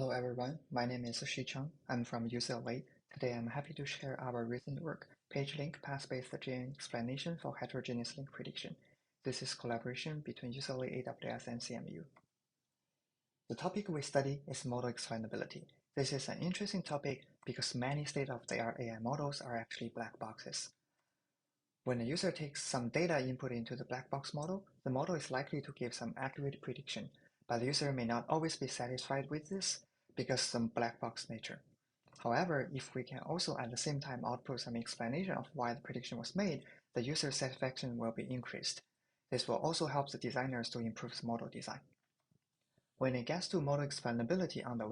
Hello everyone, my name is Shi Chang. I'm from UCLA. Today I'm happy to share our recent work, PaGE-Link Path-Based Gene Explanation for Heterogeneous Link Prediction. This is collaboration between UCLA AWS and CMU. The topic we study is model explainability. This is an interesting topic because many state-of-the-art AI models are actually black boxes. When a user takes some data input into the black box model, the model is likely to give some accurate prediction, but the user may not always be satisfied with this because of some black box nature. However, if we can also at the same time output some explanation of why the prediction was made, the user satisfaction will be increased. This will also help the designers to improve the model design. When it gets to model explainability on the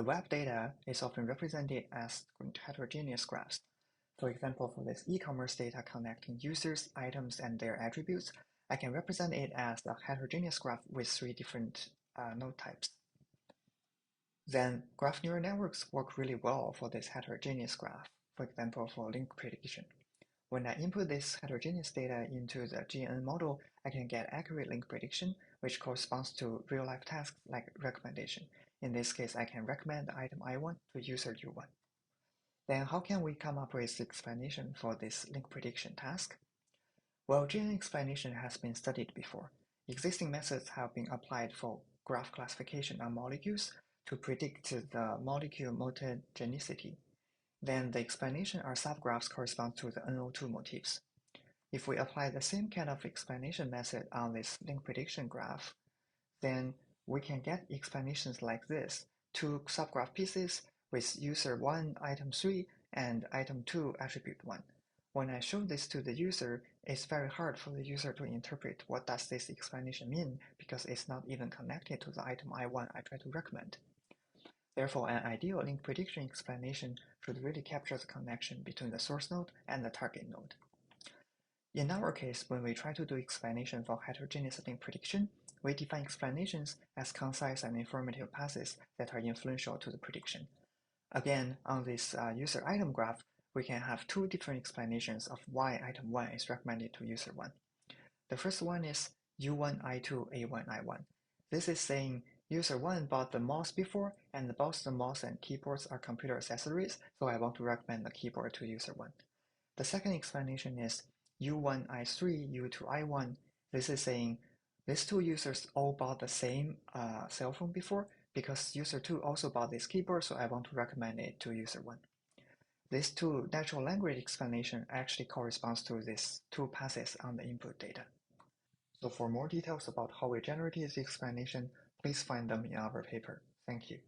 web data is often represented as heterogeneous graphs. For example, for this e-commerce data connecting users, items, and their attributes, I can represent it as a heterogeneous graph with 3 different node types. Then graph neural networks work really well for this heterogeneous graph, for example, for link prediction. When I input this heterogeneous data into the GNN model, I can get accurate link prediction, which corresponds to real-life tasks like recommendation. In this case, I can recommend the item I1 to user U1. Then how can we come up with the explanation for this link prediction task? Well, GNN explanation has been studied before. Existing methods have been applied for graph classification on molecules to predict the molecule mutagenicity. Then the explanation or subgraphs correspond to the NO2 motifs. If we apply the same kind of explanation method on this link prediction graph, then we can get explanations like this: 2 subgraph pieces with user 1 item 3 and item 2 attribute 1. When I show this to the user, it's very hard for the user to interpret what does this explanation mean because it's not even connected to the item I1 I try to recommend. Therefore, an ideal link prediction explanation should really capture the connection between the source node and the target node. In our case, when we try to do explanation for heterogeneous link prediction, we define explanations as concise and informative paths that are influential to the prediction. Again, on this user item graph, we can have 2 different explanations of why item 1 is recommended to user 1. The first one is U1, I2, A1, I1. This is saying user 1 bought the mouse before, and both the mouse and keyboards are computer accessories, so I want to recommend the keyboard to user 1. The second explanation is U1, I3, U2, I1. This is saying these 2 users all bought the same cell phone before, because user 2 also bought this keyboard, so I want to recommend it to user 1. These 2 natural language explanation actually corresponds to these 2 passes on the input data. So for more details about how we generated the explanation, please find them in our paper. Thank you.